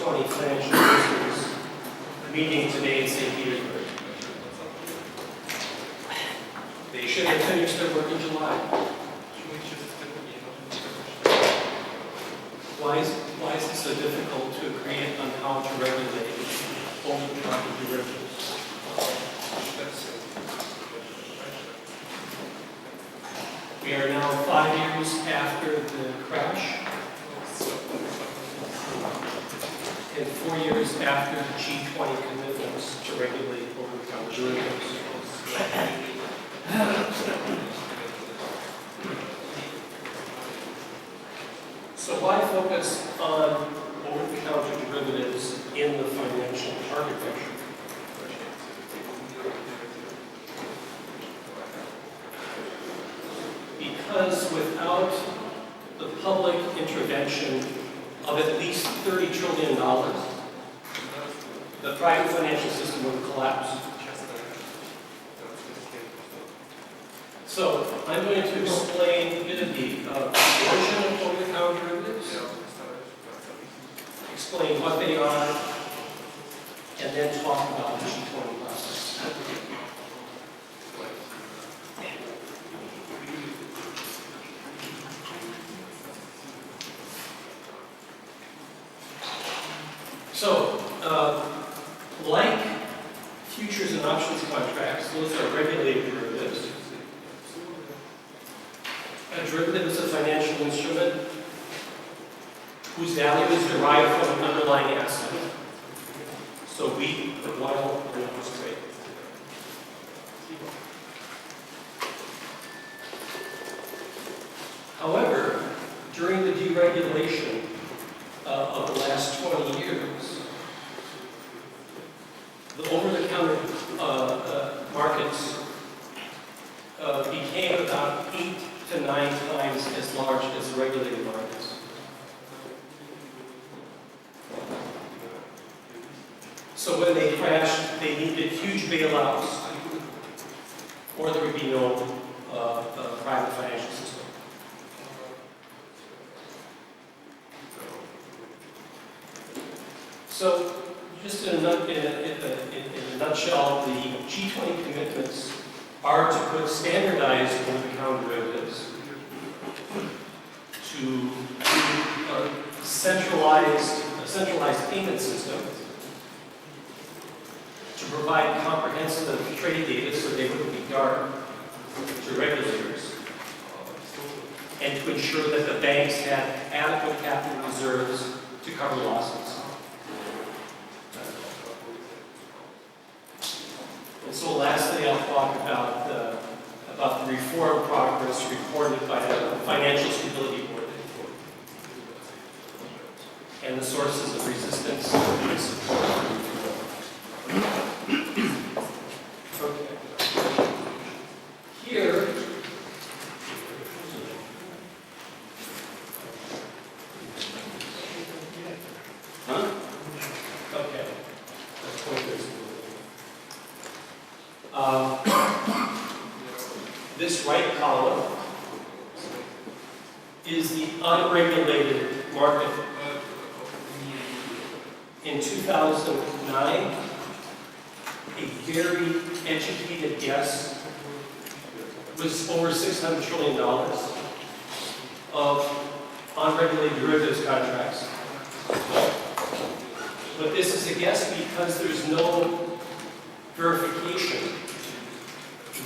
2020 financial ministers meeting today in St. Petersburg. They should have finished their work in July. Why is it so difficult to agree on how to regulate over-the-counter derivatives? We are now 5 years after the crash and 4 years after the G20 commitments to regulate over-the-counter derivatives. So why focus on over-the-counter derivatives in the financial architecture? Because without the public intervention of at least $30 trillion, the private financial system would collapse. So I'm going to explain a bit of the origin of over-the-counter derivatives, explain what they are, and then talk about the G20 process. So, like futures and options contracts, those are regulated derivatives. A derivative is a financial instrument whose value is derived from an underlying asset. So wheat, or oil, or interest rate. However, during the deregulation of the last 20 years, the over-the-counter markets became about 8 to 9 times as large as the regulated markets. So when they crashed, they needed huge bailouts, or there would be no private financial system. So, just in a nutshell, the G20 commitments are to put standardized over-the-counter derivatives, to a centralized payment system, to provide comprehensive trade data so they wouldn't be dark to regulators, and to ensure that the banks had adequate capital reserves to cover losses. And so lastly, I'll talk about the reform progress reported by the Financial Stability Board and the sources of resistance and support. Okay. Here, okay. Let's point this. This right column is the unregulated market. In 2009, a very educated guess was over $600 trillion of unregulated derivatives contracts. But this is a guess because there's no verification.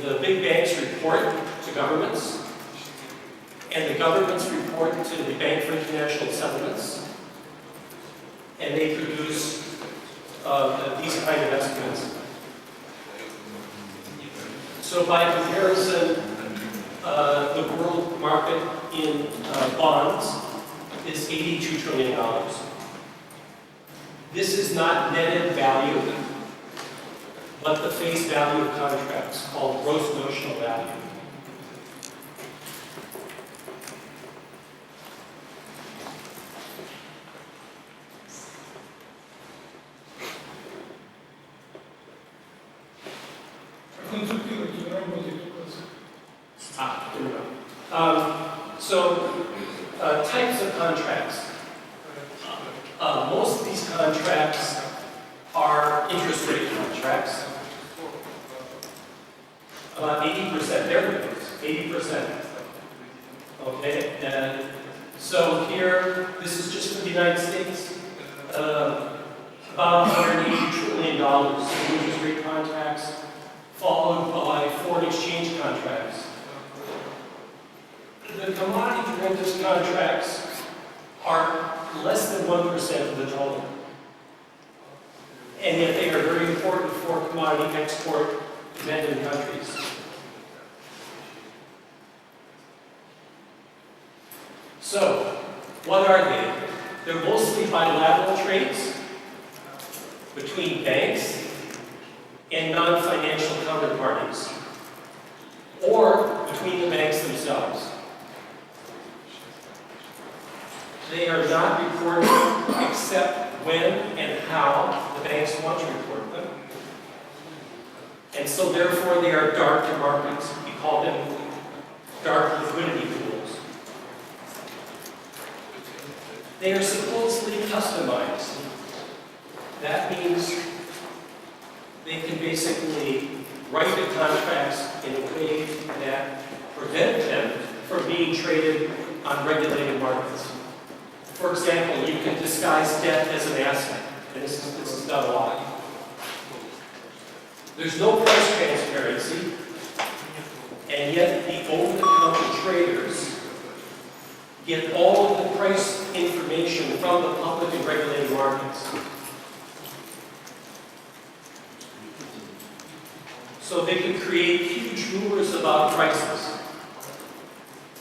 The big banks report to governments, and the governments report to the Bank for International Settlements, and they produce these kind of estimates. So by comparison, the world market in bonds is $82 trillion. This is not netted value, but the face value of contracts, called gross notional value. So, types of contracts. Most of these contracts contracts are interest rate contracts. About 80%, there it is, 80%. Okay, and so here, this is just for the United States, about $180 trillion in interest rate contracts, followed by foreign exchange contracts. The commodity derivatives contracts are less than 1% of the total. And yet they are very important for commodity export dependent countries. So, what are they? They're mostly bilateral trades between banks and non-financial counterparties, or between the banks themselves. They are not reported except when and how the banks want to report them. And so therefore they are dark to markets. We call them dark liquidity pools. They are supposedly customized. That means they can basically write the contracts in a way that prevent them from being traded on regulated markets. For example, you can disguise debt as an asset, and this is done a lot. There's no price transparency, and yet the over-the-counter traders get all of the price information from the public and regulated markets. So they can create huge rumors about prices.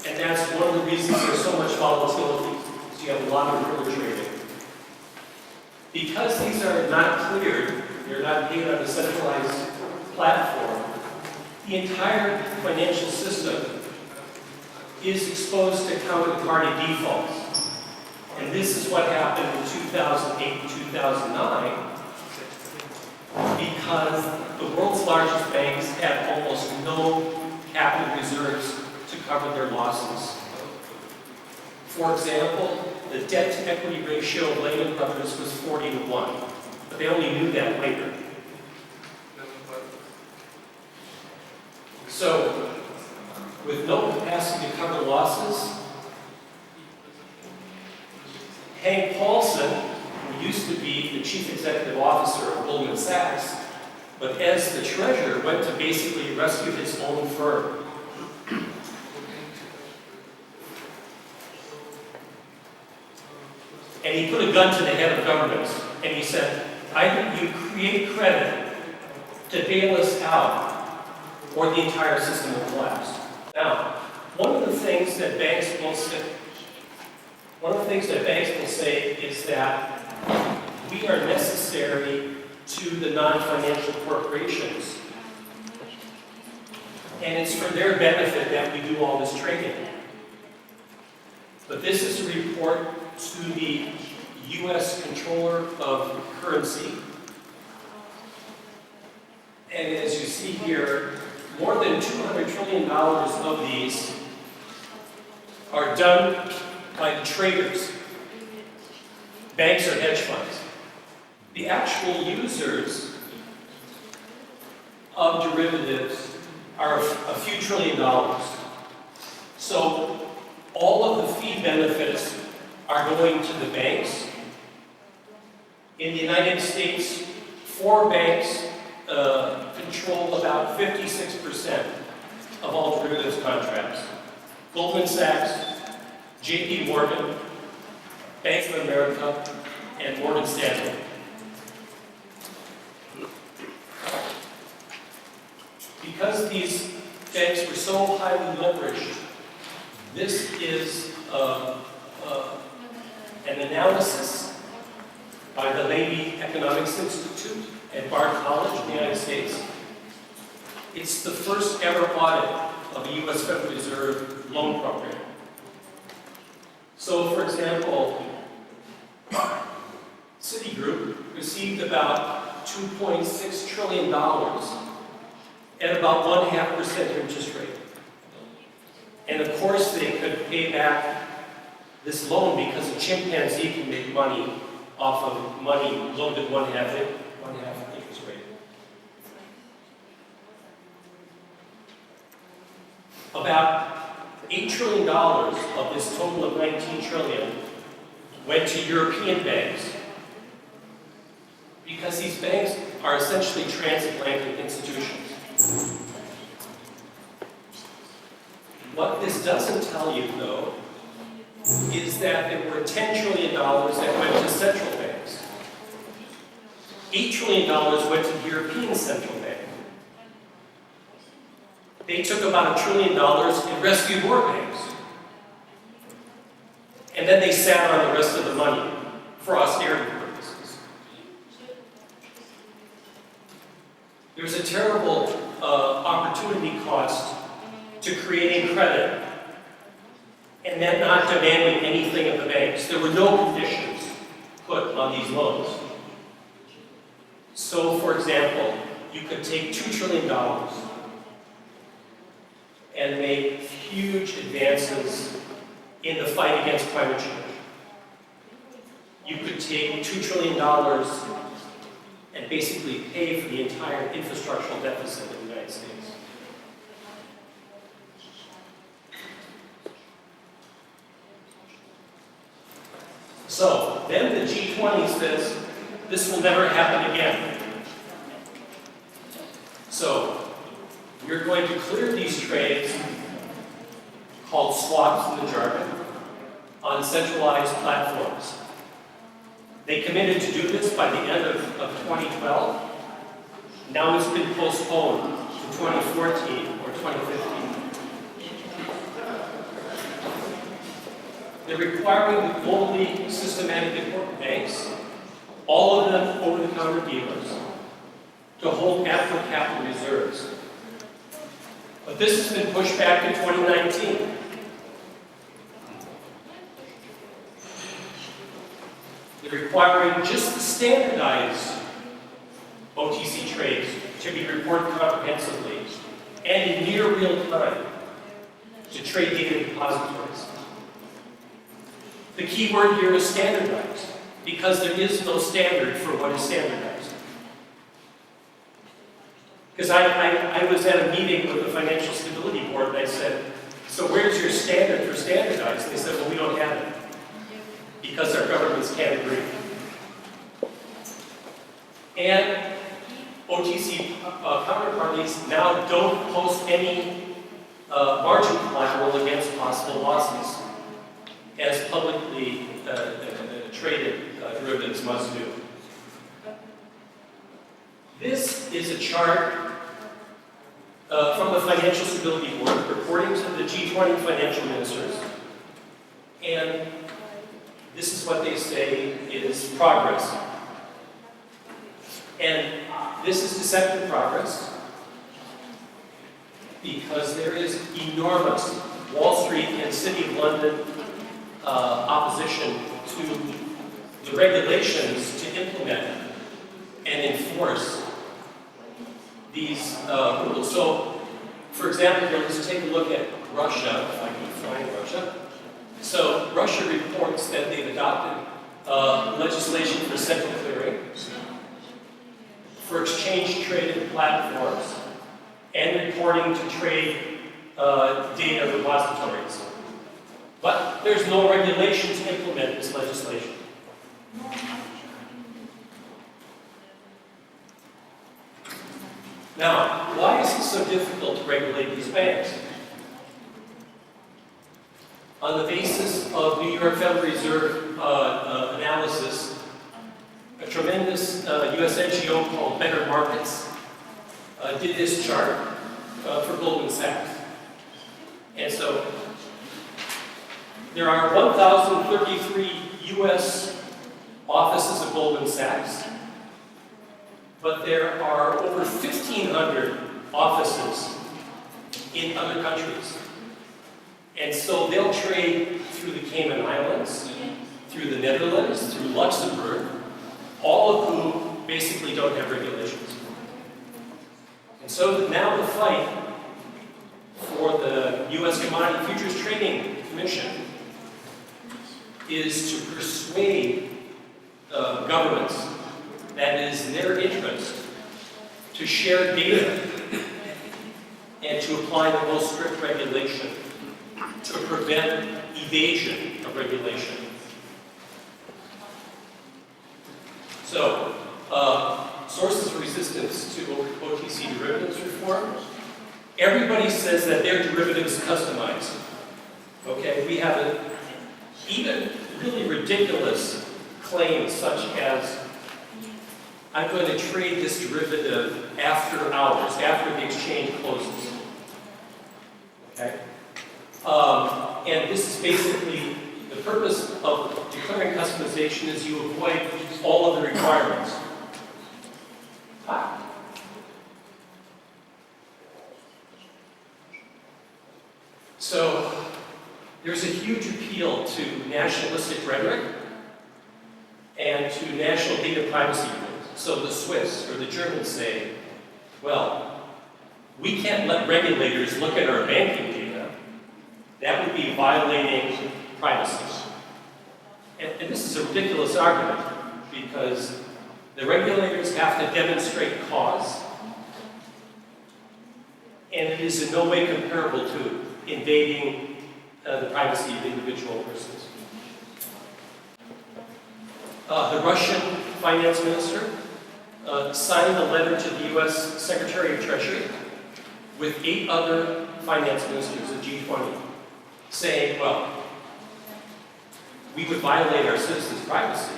And that's one of the reasons there's so much volatility. So you have a lot of river trading. Because these are not cleared, they're not paid on a centralized platform, the entire financial system is exposed to counterparty defaults. And this is what happened in 2008 and 2009, because the world's largest banks had almost no capital reserves to cover their losses. For example, the debt-to-equity ratio of Lehman Brothers was 40-1, but they only knew that later. So, with no capacity to cover losses, Hank Paulson, who used to be the chief executive officer of Goldman Sachs, but as the treasurer went to basically rescue his own firm. And he put a gun to the head of governments, and he said, either you create credit to bail us out, or the entire system will collapse. Now, one of the things that banks will say is that we are necessary to the non-financial corporations, and it's for their benefit that we do all this trading. But this is a report to the U.S. Controller of Currency. And as you see here, more than $200 trillion of these are done by the traders, banks or hedge funds. The actual users of derivatives are a few $trillion. So all of the fee benefits are going to the banks. In the United States, 4 banks control about 56% of all derivatives contracts. Goldman Sachs, JP Morgan, Bank of America, and Morgan Stanley. Because these banks were so highly leveraged, this is an analysis by the Levy Economics Institute at Bard College in the United States. It's the first ever audit of the U.S. Federal Reserve loan program. So, for example, Citigroup received about $2.6 trillion at about 1.5% interest rate. And of course, they could pay back this loan because a chimpanzee can make money off of money loaned at one half interest rate. About $8 trillion of this total of 19 trillion went to European banks, because these banks are essentially transatlantic institutions. What this doesn't tell you, though, is that there were $10 trillion that went to central banks. $8 trillion went to the European Central Bank. They took about $1 trillion and rescued more banks. And then they sat on the rest of the money for austerity purposes. There's a terrible opportunity cost to creating credit and then not demanding anything of the banks. There were no conditions put on these loans. So, for example, you could take $2 trillion and make huge advances in the fight against climate change. You could take $2 trillion and basically pay for the entire infrastructural deficit in the United States. So, then the G20 says, this will never happen again. So, we're going to clear these trades, called swaps in the jargon, on centralized platforms. They committed to do this by the end of 2012. Now it's been postponed to 2014 or 2015. They're requiring the globally systematic important banks, all of them over-the-counter dealers, to hold ample capital reserves. But this has been pushed back to 2019. They're requiring just the standardized OTC trades to be reported comprehensively and in near real time to trade data depositories. The key word here is standardized, because there is no standard for what is standardized. Because I was at a meeting with the Financial Stability Board and I said, so where's your standard for standardized? They said, well, we don't have it, because our governments can't agree. And OTC counterparties now don't post any margin collateral against possible losses, as publicly traded derivatives must do. This is a chart from the Financial Stability Board reporting to the G20 financial ministers. And this is what they say is progress. And this is deceptive progress because there is enormous Wall Street and City of London opposition to the regulations to implement and enforce these rules. So, for example, let's take a look at Russia, if I can find Russia. So, Russia reports that they've adopted legislation for central clearing, for exchange-traded platforms, and reporting to trade data repositories. But there's no regulation to implement this legislation. Now, why is it so difficult to regulate these banks? On the basis of New York Federal Reserve analysis, a tremendous US NGO called Better Markets did this chart for Goldman Sachs. And so, there are 1,033 US offices of Goldman Sachs, but there are over 1,500 offices in other countries. And so they'll trade through the Cayman Islands, through the Netherlands, through Luxembourg, all of whom basically don't have regulations. And so now the fight for the US Commodity Futures Trading Commission is to persuade governments that it is in their interest to share data and to apply the most strict regulation to prevent evasion of regulation. So, sources of resistance to OTC derivatives reform. Everybody says that their derivative is customized. Okay, we have even really ridiculous claims such as, I'm going to trade this derivative after hours, after the exchange closes. Okay? And this is basically, the purpose of declaring customization is you avoid all of the requirements. So, there's a huge appeal to nationalistic rhetoric and to national data privacy rules. So the Swiss or the Germans say, well, we can't let regulators look at our banking data. That would be violating privacy. And this is a ridiculous argument because the regulators have to demonstrate cause, and it is in no way comparable to invading the privacy of individual persons. The Russian finance minister signed a letter to the U.S. Secretary of Treasury with 8 other finance ministers of G20 saying, well, we would violate our citizens' privacy.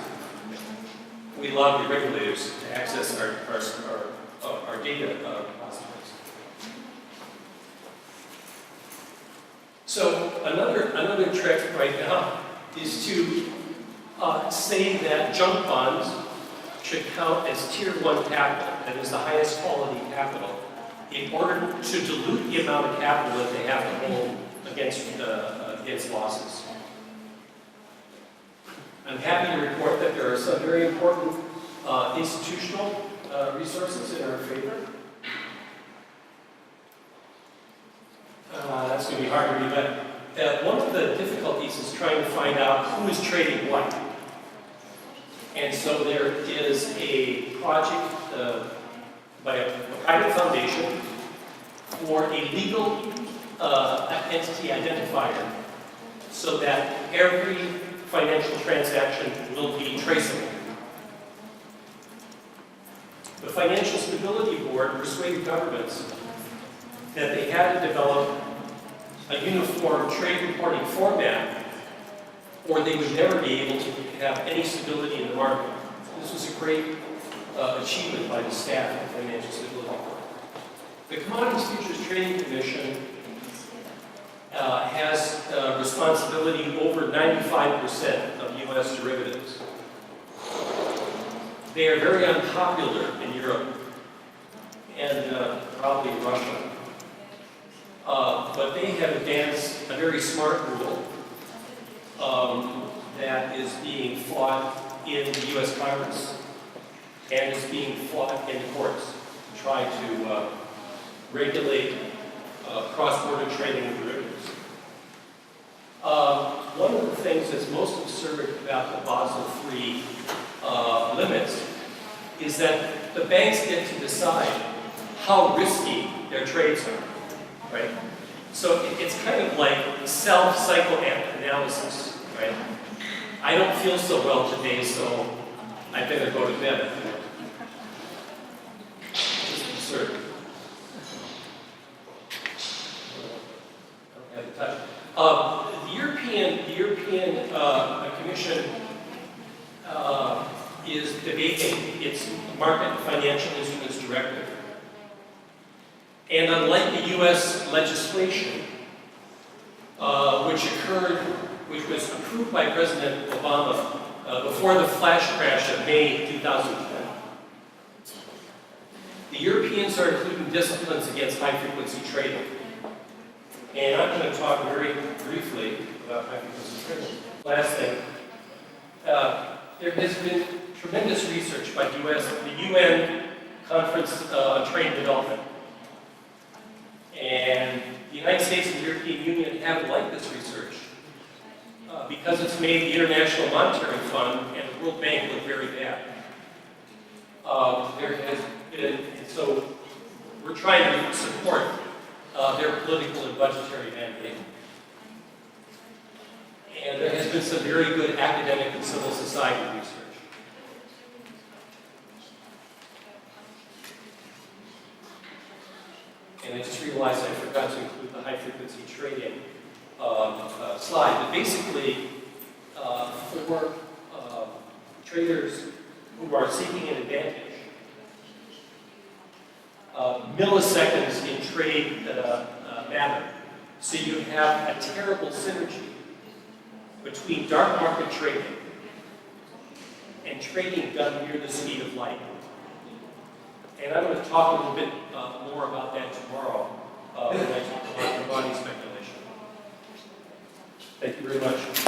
We allow the regulators to access our data repositories. So another trick right now is to say that junk bonds should count as Tier 1 capital, that is the highest quality capital, in order to dilute the amount of capital that they have to hold against losses. I'm happy to report that there are some very important institutional resources in our favor. That's going to be hard to read, but one of the difficulties is trying to find out who is trading what. And so there is a project by a private foundation for a legal entity identifier so that every financial transaction will be traceable. The Financial Stability Board persuaded governments that they had to develop a uniform trade reporting format or they would never be able to have any stability in the market. This was a great achievement by the staff of the Financial Stability Board. The Commodities Futures Trading Commission has responsibility over 95% of U.S. derivatives. They are very unpopular in Europe and probably Russia. But they have advanced a very smart rule that is being fought in the U.S. Congress and is being fought in the courts to try to regulate cross-border trading of derivatives. One of the things that's most absurd about the Basel III limits is that the banks get to decide how risky their trades are, right? So it's kind of like self-psychoanalysis, right? I don't feel so well today, so I better go to bed. It's absurd. I don't have the time. The European Commission is debating its Market and Financial Instruments Directive. And unlike the U.S. legislation, which was approved by President Obama before the flash crash of May 2010, the Europeans are including disciplines against high-frequency trading. And I'm going to talk very briefly about high-frequency trading. Last thing, there has been tremendous research by the UN Conference on Trade Development. And the United States and the European Union haven't liked this research because it's made the International Monetary Fund and the World Bank look very bad. There has been, so we're trying to support their political and budgetary mandate. And there has been some very good academic and civil society research. And I just realized I forgot to include the high-frequency trading slide. But basically, for traders who are seeking an advantage, milliseconds in trade matter. So you have a terrible synergy between dark market trading and trading done near the speed of light. And I'm going to talk a little bit more about that tomorrow when I talk about commodity speculation. Thank you very much.